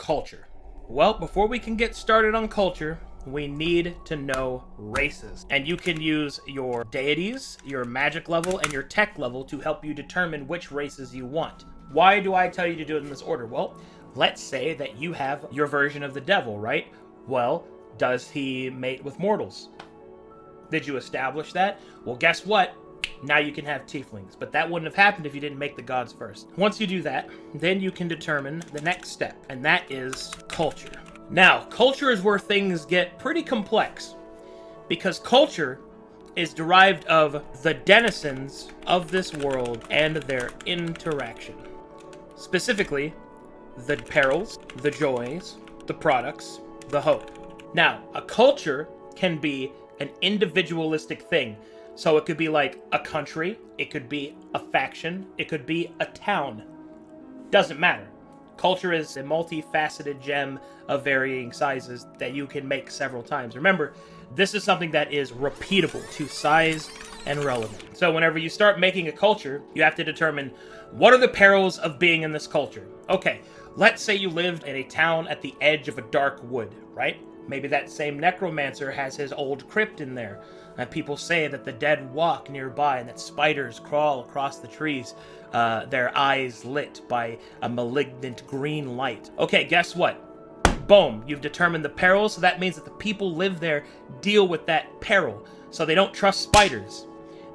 culture? Well, before we can get started on culture, we need to know races. And you can use your deities, your magic level, and your tech level to help you determine which races you want. Why do I tell you to do it in this order? Well, let's say that you have your version of the devil, right? Well, does he mate with mortals? Did you establish that? Well, guess what? Now you can have tieflings, but that wouldn't have happened if you didn't make the gods first. Once you do that, then you can determine the next step, and that is culture. Now, culture is where things get pretty complex, because culture is derived of the denizens of this world and their interaction. Specifically, the perils, the joys, the products, the hope. Now, a culture can be an individualistic thing. So it could be like a country, it could be a faction, it could be a town. Doesn't matter. Culture is a multifaceted gem of varying sizes that you can make several times. Remember, this is something that is repeatable to size and relevant. So whenever you start making a culture, you have to determine what are the perils of being in this culture. Okay, let's say you lived in a town at the edge of a dark wood, right? Maybe that same necromancer has his old crypt in there. And people say that the dead walk nearby and that spiders crawl across the trees, their eyes lit by a malignant green light. Okay, guess what? Boom, you've determined the peril, so that means that the people live there deal with that peril. So they don't trust spiders.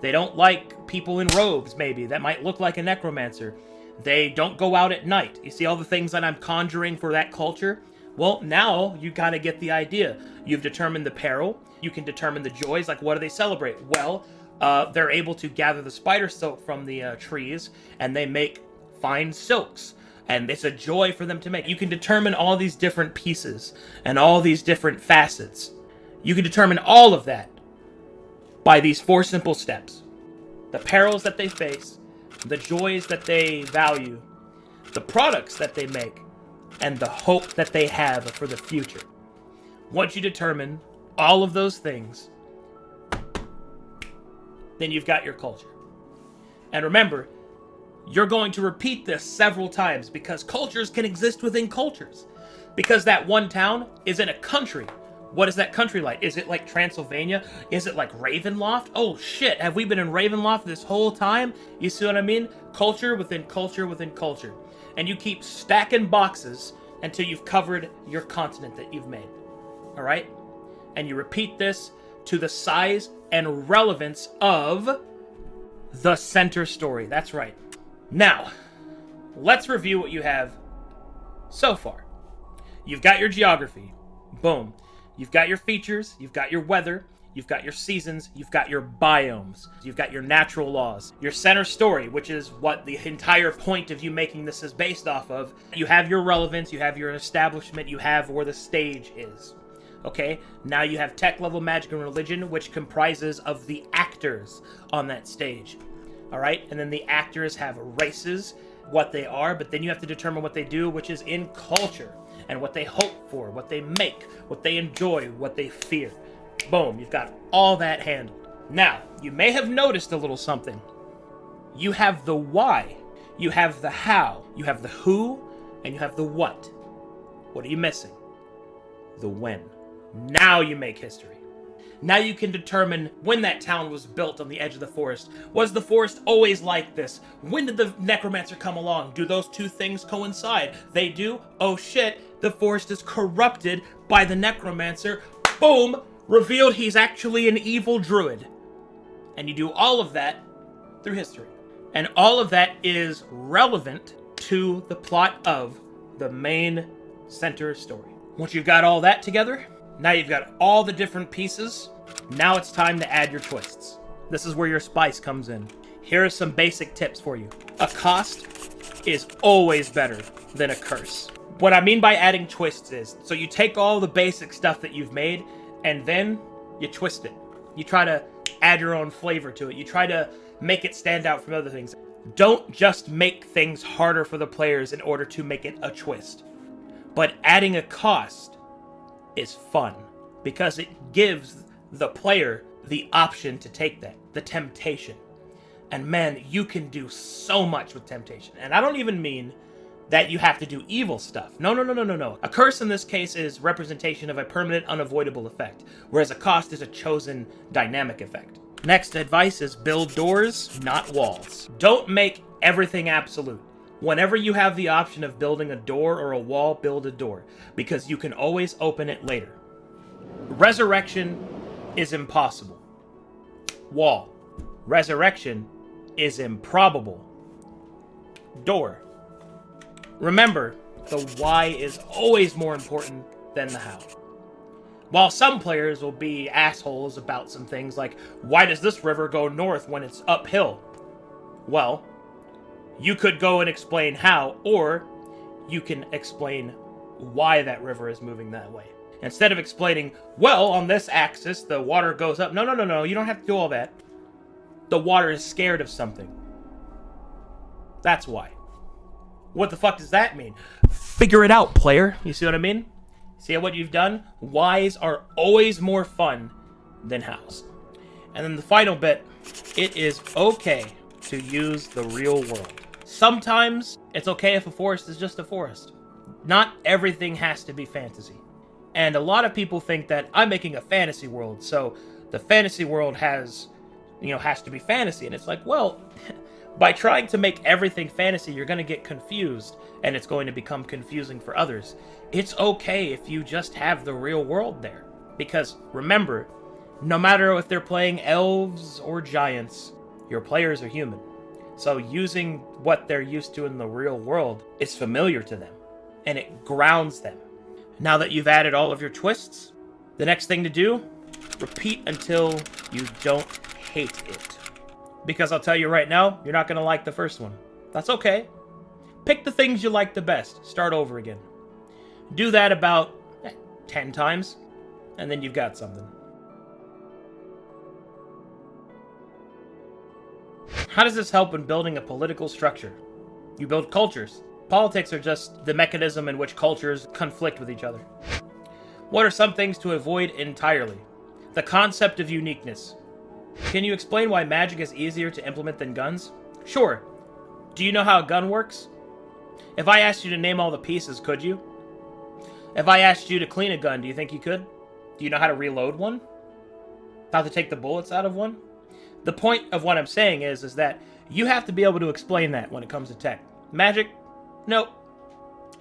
They don't like people in robes, maybe, that might look like a necromancer. They don't go out at night. You see all the things that I'm conjuring for that culture? Well, now you kind of get the idea. You've determined the peril. You can determine the joys, like what do they celebrate? Well, they're able to gather the spider silk from the trees, and they make fine silks. And it's a joy for them to make. You can determine all these different pieces and all these different facets. You can determine all of that by these 4 simple steps. The perils that they face, the joys that they value, the products that they make, and the hope that they have for the future. Once you determine all of those things, then you've got your culture. And remember, you're going to repeat this several times because cultures can exist within cultures. Because that one town is in a country. What is that country like? Is it like Transylvania? Is it like Ravenloft? Oh shit, have we been in Ravenloft this whole time? You see what I mean? Culture within culture within culture. And you keep stacking boxes until you've covered your continent that you've made. Alright? And you repeat this to the size and relevance of the center story. That's right. Now, let's review what you have so far. You've got your geography. Boom. You've got your features. You've got your weather. You've got your seasons. You've got your biomes. You've got your natural laws. Your center story, which is what the entire point of you making this is based off of. You have your relevance. You have your establishment. You have where the stage is. Okay, now you have tech level magic and religion, which comprises of the actors on that stage. All right, and then the actors have races, what they are, but then you have to determine what they do, which is in culture, and what they hope for, what they make, what they enjoy, what they fear. Boom, you've got all that handled. Now, you may have noticed a little something. You have the why, you have the how, you have the who, and you have the what. What are you missing? The when. Now you make history. Now you can determine when that town was built on the edge of the forest. Was the forest always like this? When did the necromancer come along? Do those two things coincide? They do? Oh shit, the forest is corrupted by the necromancer. Boom! Revealed he's actually an evil druid. And you do all of that through history. And all of that is relevant to the plot of the main center story. Once you've got all that together, now you've got all the different pieces. Now it's time to add your twists. This is where your spice comes in. Here are some basic tips for you. A cost is always better than a curse. What I mean by adding twists is, so you take all the basic stuff that you've made, and then you twist it. You try to add your own flavor to it. You try to make it stand out from other things. Don't just make things harder for the players in order to make it a twist. But adding a cost is fun because it gives the player the option to take that, the temptation. And man, you can do so much with temptation. And I don't even mean that you have to do evil stuff. No, no, no, no, no, no. A curse in this case is representation of a permanent, unavoidable effect, whereas a cost is a chosen dynamic effect. Next advice is build doors, not walls. Don't make everything absolute. Whenever you have the option of building a door or a wall, build a door, because you can always open it later. Resurrection is impossible. Wall. Resurrection is improbable. Door. Remember, the why is always more important than the how. While some players will be assholes about some things like, why does this river go north when it's uphill? Well, you could go and explain how, or you can explain why that river is moving that way. Instead of explaining, well, on this axis, the water goes up. No, no, no, no, you don't have to do all that. The water is scared of something. That's why. What the fuck does that mean? Figure it out, player. You see what I mean? See what you've done? Whys are always more fun than hows. And then the final bit, it is okay to use the real world. Sometimes it's okay if a forest is just a forest. Not everything has to be fantasy. And a lot of people think that I'm making a fantasy world, so the fantasy world has to be fantasy. And it's like, well, by trying to make everything fantasy, you're going to get confused, and it's going to become confusing for others. It's okay if you just have the real world there. Because remember, no matter if they're playing elves or giants, your players are human. So using what they're used to in the real world is familiar to them, and it grounds them. Now that you've added all of your twists, the next thing to do, repeat until you don't hate it. Because I'll tell you right now, you're not going to like the first one. That's okay. Pick the things you like the best. Start over again. Do that about 10 times, and then you've got something. How does this help in building a political structure? You build cultures. Politics are just the mechanism in which cultures conflict with each other. What are some things to avoid entirely? The concept of uniqueness. Can you explain why magic is easier to implement than guns? Sure. Do you know how a gun works? If I asked you to name all the pieces, could you? If I asked you to clean a gun, do you think you could? Do you know how to reload one? How to take the bullets out of one? The point of what I'm saying is that you have to be able to explain that when it comes to tech. Magic? Nope.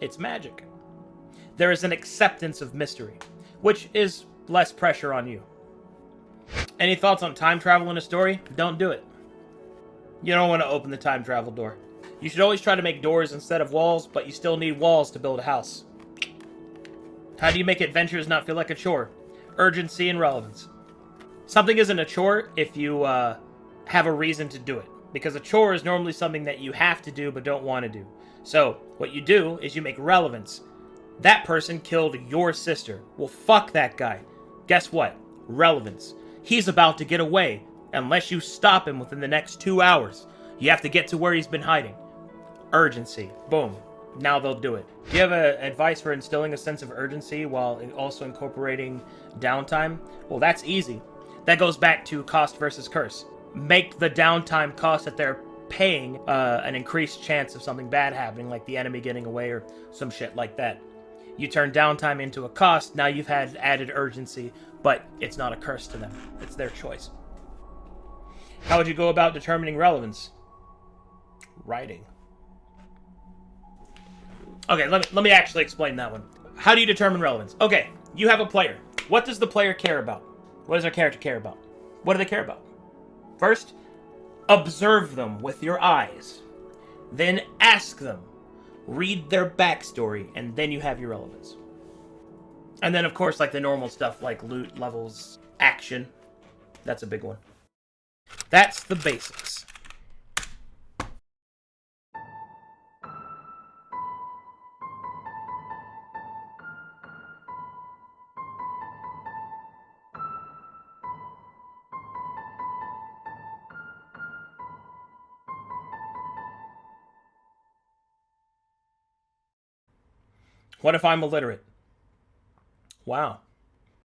It's magic. There is an acceptance of mystery, which is less pressure on you. Any thoughts on time travel in a story? Don't do it. You don't want to open the time travel door. You should always try to make doors instead of walls, but you still need walls to build a house. How do you make adventures not feel like a chore? Urgency and relevance. Something isn't a chore if you have a reason to do it, because a chore is normally something that you have to do but don't want to do. So what you do is you make relevance. That person killed your sister. Well, fuck that guy. Guess what? Relevance. He's about to get away, unless you stop him within the next 2 hours. You have to get to where he's been hiding. Urgency. Boom. Now they'll do it. Do you have advice for instilling a sense of urgency while also incorporating downtime? Well, that's easy. That goes back to cost versus curse. Make the downtime cost that they're paying an increased chance of something bad happening, like the enemy getting away or some shit like that. You turn downtime into a cost, now you've had added urgency, but it's not a curse to them. It's their choice. How would you go about determining relevance? Writing. Okay, let me actually explain that one. How do you determine relevance? Okay, you have a player. What does the player care about? What does their character care about? What do they care about? First, observe them with your eyes. Then ask them. Read their backstory, and then you have your relevance. And then, of course, like the normal stuff like loot, levels, action. That's a big one. That's the basics. What if I'm illiterate? Wow.